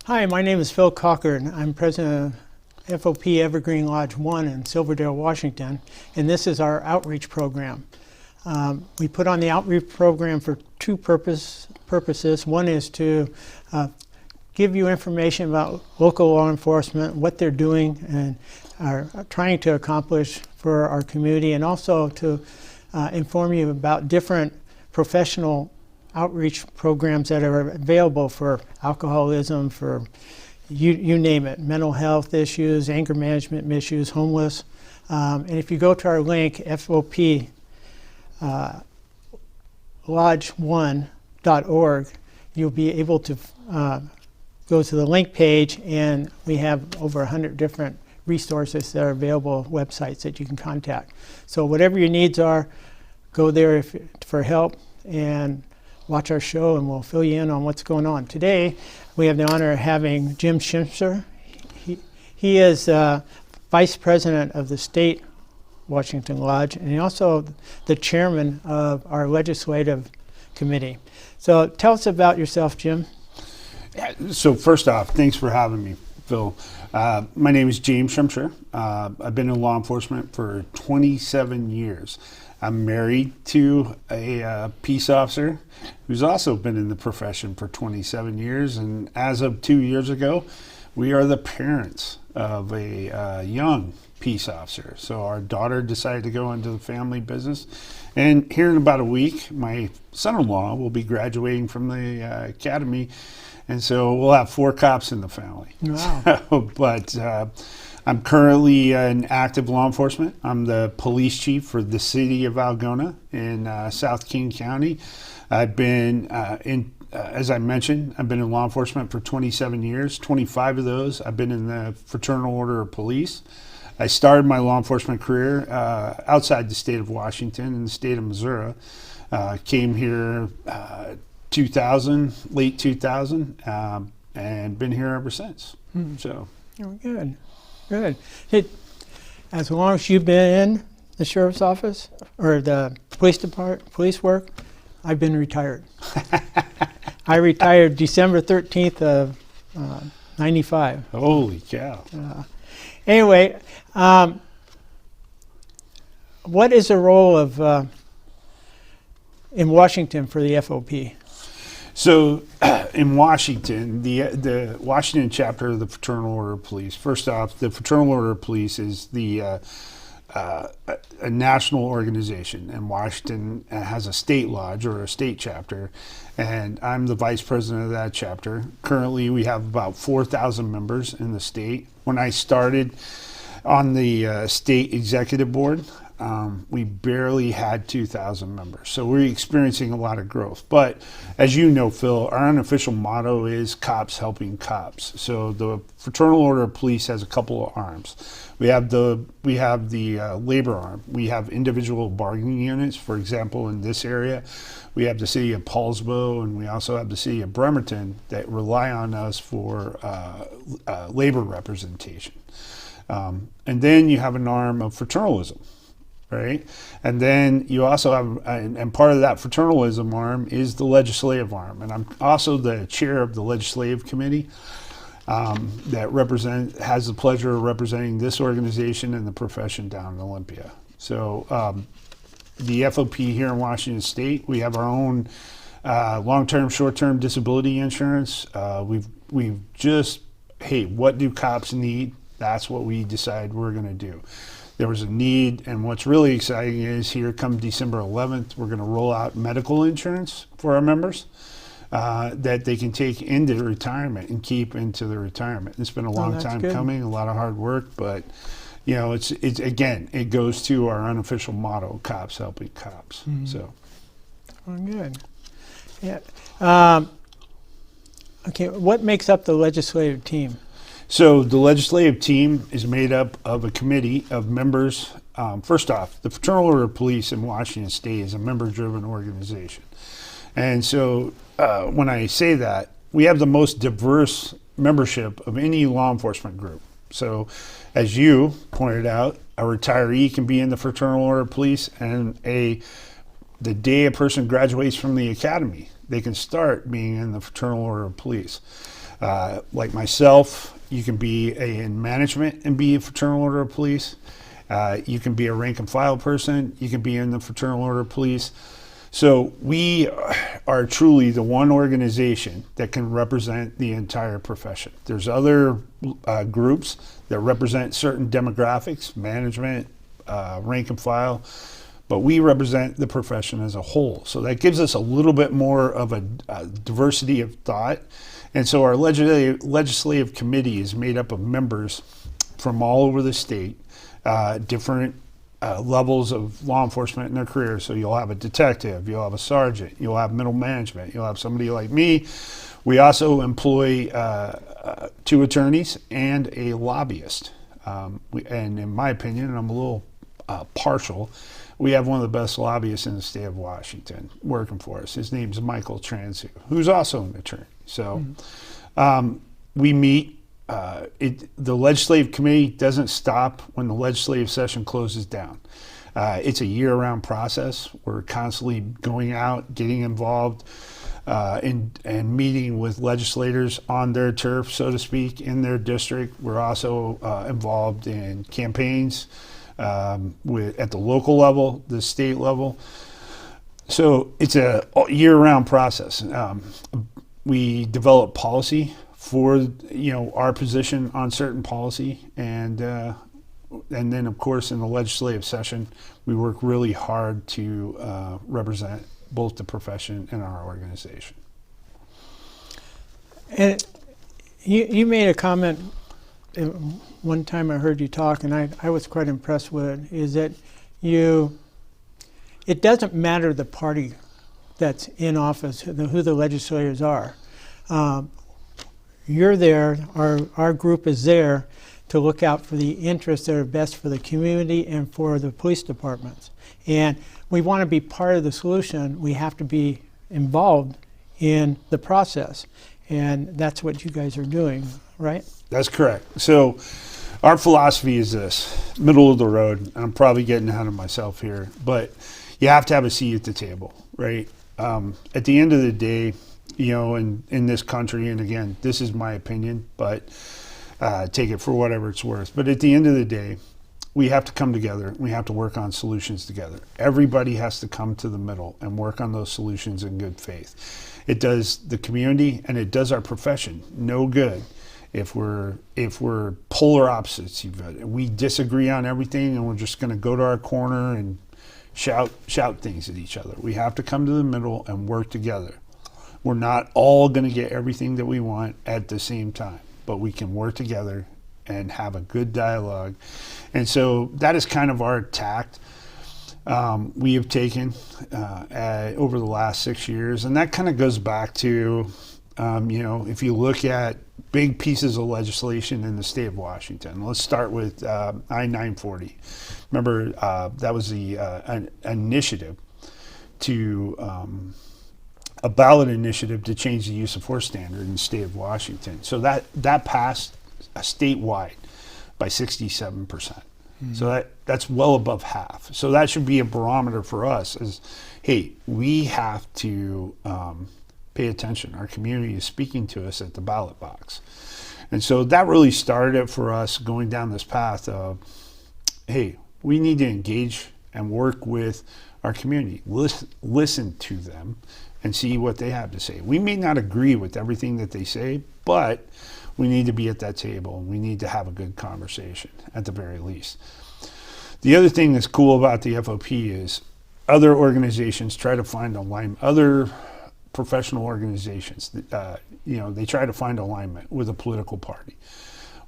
Hi, my name is Phil Cochran. I'm president of FOP Evergreen Lodge 1 in Silverdale, Washington, and this is our outreach program. We put on the outreach program for two purposes. One is to give you information about local law enforcement, what they're doing and are trying to accomplish for our community, and also to inform you about different professional outreach programs that are available for alcoholism, for you name it, mental health issues, anger management issues, homeless. And if you go to our link, FOP lodge1.org, you'll be able to go to the link page, and we have over 100 different resources that are available, websites that you can contact. So whatever your needs are, go there for help and watch our show, and we'll fill you in on what's going on. Today, we have the honor of having James Schrimpsher. He is Vice President of the State Washington Lodge, and he's also the Chairman of our Legislative Committee. So tell us about yourself, Jim. So first off, thanks for having me, Phil. My name is James Schrimpsher. I've been in law enforcement for 27 years. I'm married to a peace officer who's also been in the profession for 27 years. And as of 2 years ago, we are the parents of a young peace officer. So our daughter decided to go into the family business. And here in about a week, my son-in-law will be graduating from the academy. And so we'll have 4 cops in the family. Wow. But I'm currently in active law enforcement. I'm the police chief for the city of Algona in South King County. I've been as I mentioned, I've been in law enforcement for 27 years. 25 of those I've been in the Fraternal Order of Police. I started my law enforcement career outside the state of Washington in the state of Missouri. Came here 2000, late 2000, and been here ever since. So. Oh, good. Good. As long as you've been in the sheriff's office or the police department, police work, I've been retired. I retired December 13th of 95. Holy cow. Anyway, what is the role of in Washington for the FOP? So in Washington, the Washington chapter of the Fraternal Order of Police, first off, the Fraternal Order of Police is a national organization, and Washington has a state lodge or a state chapter, and I'm the vice president of that chapter. Currently, we have about 4,000 members in the state. When I started on the state executive board, we barely had 2,000 members. So we're experiencing a lot of growth. But as you know, Phil, our unofficial motto is cops helping cops. So the Fraternal Order of Police has a couple of arms. We have the labor arm. We have individual bargaining units. For example, in this area, we have the city of Paulsbo, and we also have the city of Bremerton that rely on us for labor representation. And then you have an arm of fraternalism. Right, and then you also have, and part of that fraternalism arm is the legislative arm, and I'm also the chair of the legislative committee that has the pleasure of representing this organization and the profession down in Olympia. So the FOP here in Washington State, we have our own long-term, short-term disability insurance. We've just, hey, what do cops need? That's what we decide we're going to do. There was a need, and what's really exciting is here come December 11th, we're going to roll out medical insurance for our members that they can take into retirement and keep into their retirement. It's been a long time coming, a lot of hard work, but you know, it's again, it goes to our unofficial motto, cops helping cops. So, oh, good. Yeah. Okay. What makes up the legislative team? So the legislative team is made up of a committee of members. First off, the Fraternal Order of Police in Washington State is a member-driven organization. And so when I say that, we have the most diverse membership of any law enforcement group. So as you pointed out, a retiree can be in the Fraternal Order of Police, and the day a person graduates from the academy, they can start being in the Fraternal Order of Police. Like myself, you can be in management and be a Fraternal Order of Police. You can be a rank and file person. You can be in the Fraternal Order of Police. So we are truly the one organization that can represent the entire profession. There's other groups that represent certain demographics, management, rank and file, but we represent the profession as a whole. So that gives us a little bit more of a diversity of thought. And so our legislative committee is made up of members from all over the state, different levels of law enforcement in their career. So you'll have a detective, you'll have a sergeant, you'll have middle management, you'll have somebody like me. We also employ 2 attorneys and a lobbyist. And in my opinion, and I'm a little partial, we have one of the best lobbyists in the state of Washington working for us. His name's Michael Transu, who's also an attorney. So we meet. The legislative committee doesn't stop when the legislative session closes down. It's a year-round process. We're constantly going out, getting involved, and meeting with legislators on their turf, so to speak, in their district. We're also involved in campaigns at the local level, the state level. So it's a year-round process. We develop policy for our position on certain policy, and then of course in the legislative session we work really hard to represent both the profession and our organization. And you made a comment one time I heard you talk, and I was quite impressed with it, is that it doesn't matter the party that's in office, who the legislators are. You're there, our group is there to look out for the interests that are best for the community and for the police departments. And we want to be part of the solution. We have to be involved in the process. And that's what you guys are doing, right? That's correct. So our philosophy is this, middle of the road. I'm probably getting ahead of myself here, but you have to have a seat at the table, right? At the end of the day, in this country, and again, this is my opinion, but take it for whatever it's worth. But at the end of the day, we have to come together. We have to work on solutions together. Everybody has to come to the middle and work on those solutions in good faith. It does the community and it does our profession no good if we're polar opposites. We disagree on everything and we're just going to go to our corner and shout things at each other. We have to come to the middle and work together. We're not all going to get everything that we want at the same time, but we can work together and have a good dialogue. And so that is kind of our tact we have taken over the last 6 years. And that kind of goes back to, if you look at big pieces of legislation in the state of Washington, let's start with I-940. Remember, that was an initiative a ballot initiative to change the use of force standard in the state of Washington. So that passed statewide by 67%. Mm-hmm. So that's well above half. So that should be a barometer for us as, hey, we have to pay attention. Our community is speaking to us at the ballot box. And so that really started it for us going down this path of, hey, we need to engage and work with our community, listen to them, and see what they have to say. We may not agree with everything that they say, but we need to be at that table and we need to have a good conversation at the very least. The other thing that's cool about the FOP is other organizations try to find alignment, other professional organizations, they try to find alignment with a political party.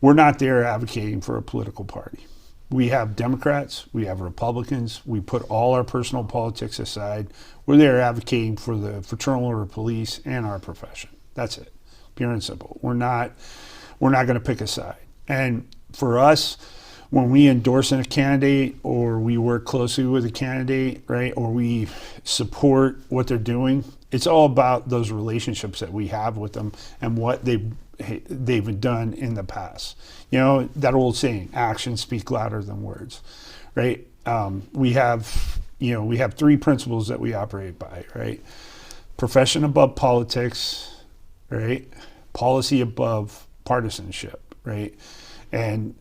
We're not there advocating for a political party. We have Democrats, we have Republicans, we put all our personal politics aside. We're there advocating for the Fraternal Order of Police and our profession. That's it, pure and simple. We're not going to pick a side. And for us, when we endorse a candidate or we work closely with a candidate, right, or we support what they're doing, it's all about those relationships that we have with them and what they've done in the past. That old saying, actions speak louder than words, right? We have 3 principles that we operate by, right? Profession above politics, right? policy above partisanship, right? And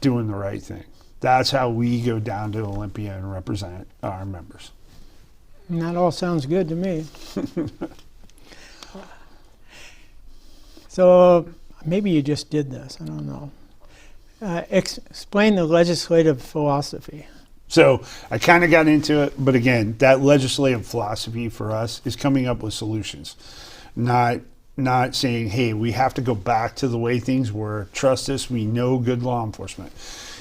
doing the right thing. That's how we go down to Olympia and represent our members. And that all sounds good to me. So maybe you just did this, I don't know. Explain the legislative philosophy. So I kind of got into it, but again, that legislative philosophy for us is coming up with solutions, not saying, hey, we have to go back to the way things were. Trust us, we know good law enforcement.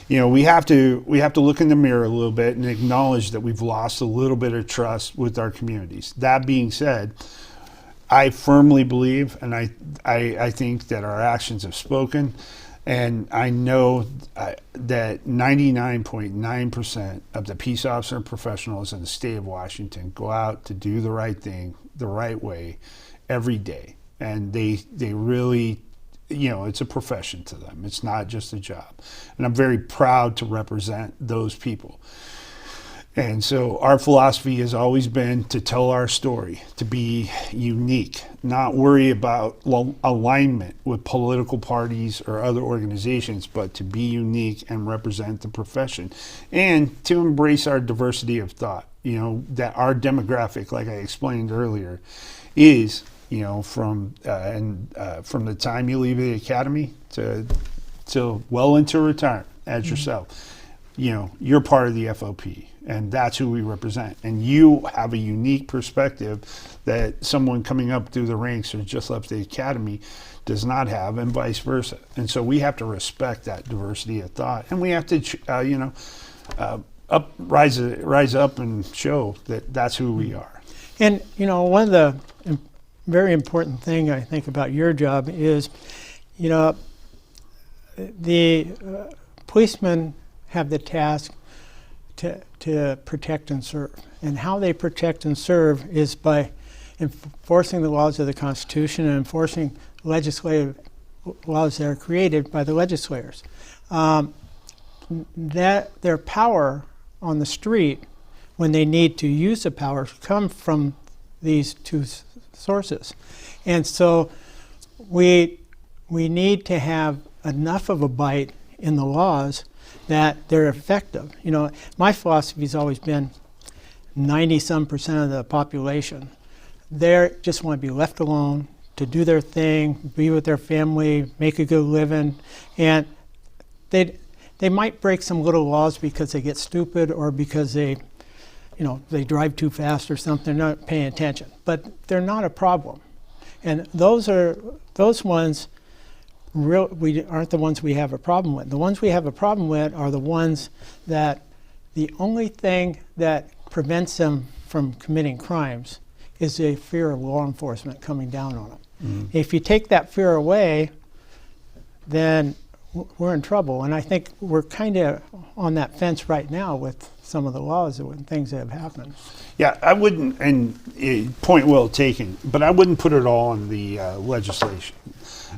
You know, we have to look in the mirror a little bit and acknowledge that we've lost a little bit of trust with our communities. That being said, I firmly believe, and I think that our actions have spoken. And I know that 99.9% of the peace officer professionals in the state of Washington go out to do the right thing the right way every day. And they really, you know, it's a profession to them. It's not just a job. And I'm very proud to represent those people. And so our philosophy has always been to tell our story, to be unique, not worry about alignment with political parties or other organizations, but to be unique and represent the profession and to embrace our diversity of thought. You know, that our demographic, like I explained earlier, is, you know, from the time you leave the academy to well into retirement as yourself. You know, you're part of the FOP, and that's who we represent. And you have a unique perspective that someone coming up through the ranks or just left the academy does not have, and vice versa. And so we have to respect that diversity of thought, and we have to, rise up and show that that's who we are. And, you know, one of the very important thing I think about your job is, you know, the policemen have the task to protect and serve. And how they protect and serve is by enforcing the laws of the Constitution and enforcing legislative laws that are created by the legislators. That their power on the street, when they need to use the power, come from these two sources. And so we need to have enough of a bite in the laws that they're effective. You know, my philosophy has always been 90-some% of the population, they just want to be left alone to do their thing, be with their family, make a good living, and they might break some little laws because they get stupid or because they drive too fast or something, they're not paying attention, but they're not a problem. And those ones we aren't the ones we have a problem with. The ones we have a problem with are the ones that the only thing that prevents them from committing crimes is a fear of law enforcement coming down on them. Mm-hmm. If you take that fear away, then we're in trouble. And I think we're kind of on that fence right now with some of the laws and things that have happened. Yeah, I wouldn't, and point well taken, but I wouldn't put it all on the legislation.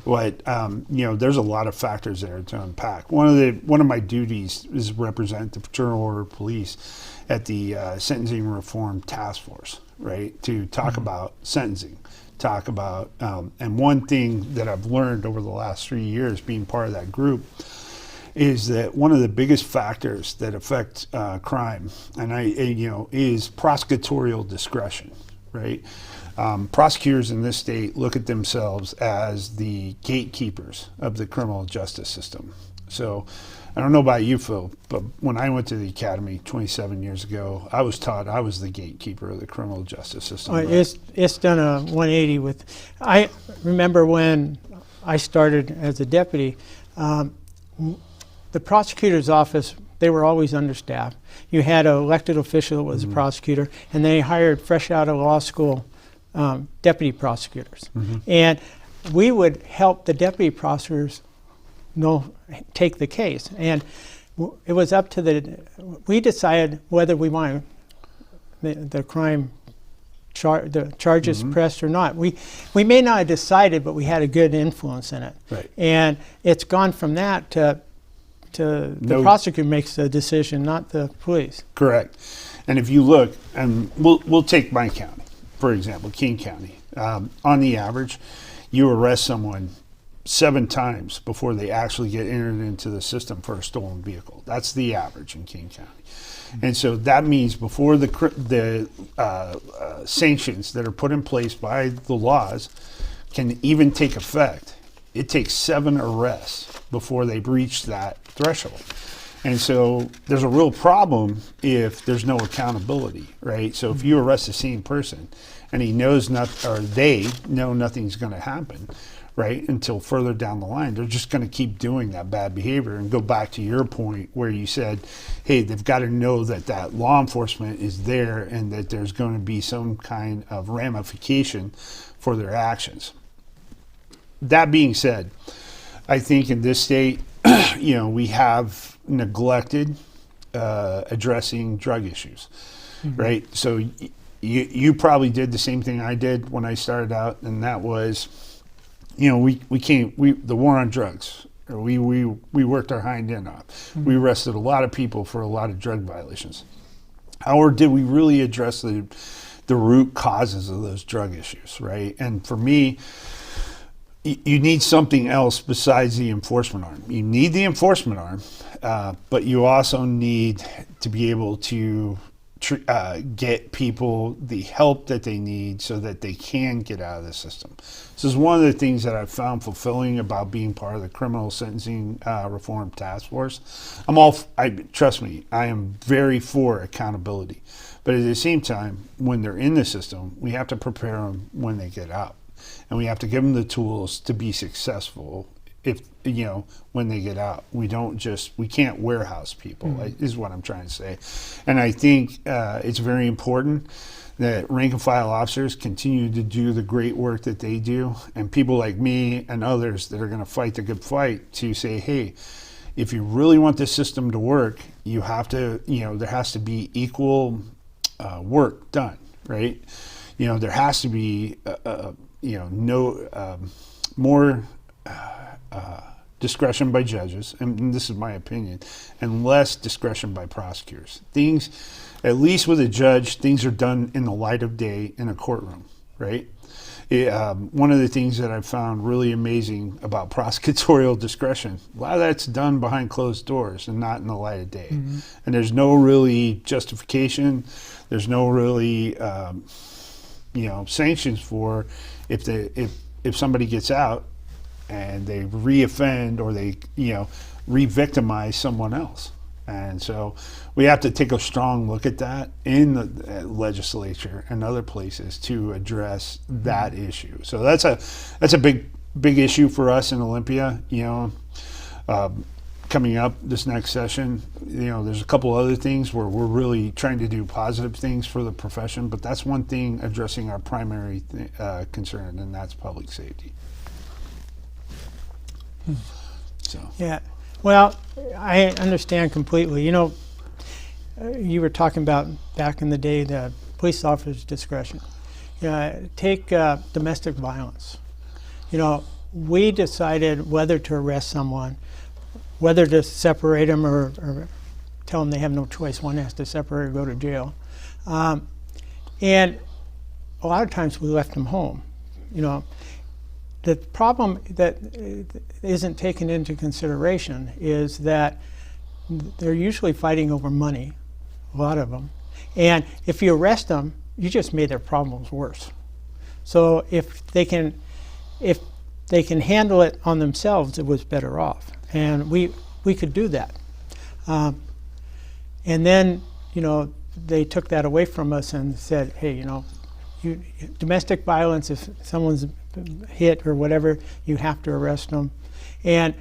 But there's a lot of factors there to unpack. One of my duties is represent the Fraternal Order of Police at the Sentencing Reform Task Force, right? To talk about sentencing, talk about, and one thing that I've learned over the last 3 years being part of that group is that one of the biggest factors that affect crime, is prosecutorial discretion, right? Prosecutors in this state look at themselves as the gatekeepers of the criminal justice system. So I don't know about you, Phil, but when I went to the academy 27 years ago, I was taught I was the gatekeeper of the criminal justice system. It's done a 180 with, I remember when I started as a deputy, the prosecutor's office, they were always understaffed. You had an elected official that was a prosecutor, and they hired fresh out of law school deputy prosecutors. And we would help the deputy prosecutors take the case. And it was up to we decided whether we wanted the crime the charges pressed or not. We may not have decided, but we had a good influence in it. Right. And it's gone from that to the prosecutor makes the decision, not the police. Correct. And if you look, and we'll take my county, for example, King County. On the average, you arrest someone 7 times before they actually get entered into the system for a stolen vehicle. That's the average in King County. And so that means before the sanctions that are put in place by the laws can even take effect, it takes 7 arrests before they reach that threshold. And so there's a real problem if there's no accountability, right? So if you arrest the same person and he knows or they know nothing's going to happen, right, until further down the line, they're just going to keep doing that bad behavior. And go back to your point where you said, hey, they've got to know that law enforcement is there and that there's going to be some kind of ramification for their actions. That being said, I think in this state, we have neglected addressing drug issues, right? So you probably did the same thing I did when I started out, and that was, the war on drugs. We worked our hind end off. We arrested a lot of people for a lot of drug violations. Or did we really address the root causes of those drug issues, right? And for me, you need something else besides the enforcement arm. You need the enforcement arm, but you also need to be able to get people the help that they need so that they can get out of the system. This is one of the things that I've found fulfilling about being part of the criminal sentencing reform task force. Trust me, I am very for accountability. But at the same time, when they're in the system, we have to prepare them when they get out. And we have to give them the tools to be successful when they get out. We can't warehouse people, is what I'm trying to say. And I think it's very important that rank and file officers continue to do the great work that they do, and people like me and others that are going to fight the good fight to say, hey, if you really want this system to work, you have to, there has to be equal work done, right? There has to be more discretion by judges, and this is my opinion, and less discretion by prosecutors. Things, at least with a judge, things are done in the light of day in a courtroom, right? One of the things that I've found really amazing about prosecutorial discretion, a lot of that's done behind closed doors and not in the light of day. And there's no really justification. There's no really sanctions for if somebody gets out and they re-offend or they re-victimize someone else. And so we have to take a strong look at that in the legislature and other places to address that issue. So that's a big issue for us in Olympia. Coming up this next session, there's a couple other things where we're really trying to do positive things for the profession, but that's one thing addressing our primary concern, and that's public safety. So. Yeah, well, I understand completely. You were talking about back in the day the police officer's discretion. Take domestic violence. We decided whether to arrest someone, whether to separate them or tell them they have no choice. One has to separate or go to jail. And a lot of times we left them home. The problem that isn't taken into consideration is that they're usually fighting over money, a lot of them. And if you arrest them, you just made their problems worse. So if they can handle it on themselves, it was better off. And we could do that. And then, they took that away from us and said, hey, domestic violence, if someone's hit or whatever, you have to arrest them. And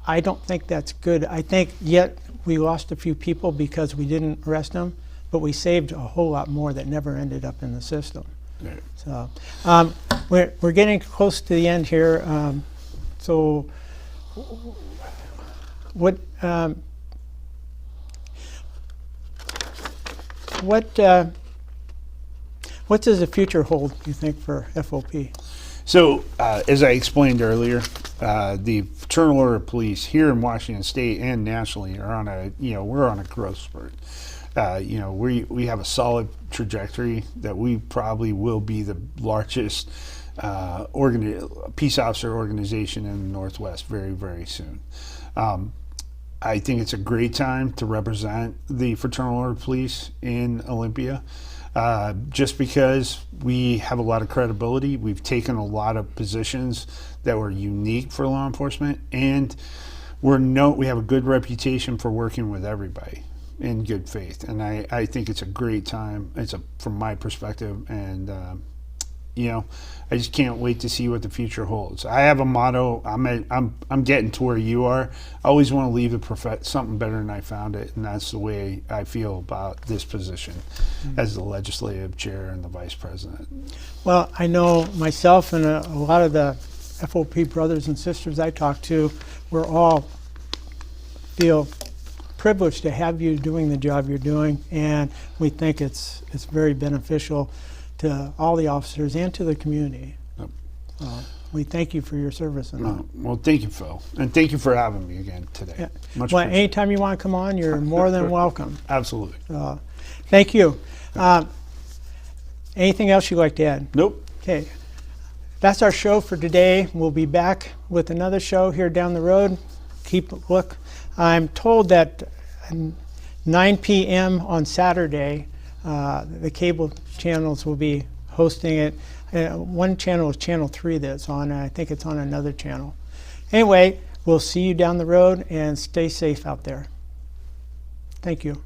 I don't think that's good. I think yet we lost a few people because we didn't arrest them, but we saved a whole lot more that never ended up in the system. Right. So we're getting close to the end here. So what does the future hold, you think, for FOP? So, as I explained earlier, the Fraternal Order of Police here in Washington State and nationally are on we're on a growth spurt. We have a solid trajectory that we probably will be the largest peace officer organization in the Northwest very, very soon. I think it's a great time to represent the Fraternal Order Police in Olympia, just because we have a lot of credibility. We've taken a lot of positions that were unique for law enforcement, and we have a good reputation for working with everybody in good faith. And I think it's a great time. From my perspective, and I just can't wait to see what the future holds. I have a motto. I'm getting to where you are. I always want to leave something better than I found it, and that's the way I feel about this position as the legislative chair and the vice president. Well, I know myself and a lot of the FOP brothers and sisters I talk to, we're all feel privileged to have you doing the job you're doing, and we think it's very beneficial to all the officers and to the community. Yep. We thank you for your service. Well, thank you, Phil, and thank you for having me again today. Yeah. Much Well, appreciated. anytime you want to come on, you're more than welcome. Absolutely. Thank you. Anything else you'd like to add? Nope. Okay. That's our show for today. We'll be back with another show here down the road. Keep a look. I'm told that 9 p.m. on Saturday, the cable channels will be hosting it. One channel is Channel 3 that's on, and I think it's on another channel. Anyway, we'll see you down the road, and stay safe out there. Thank you.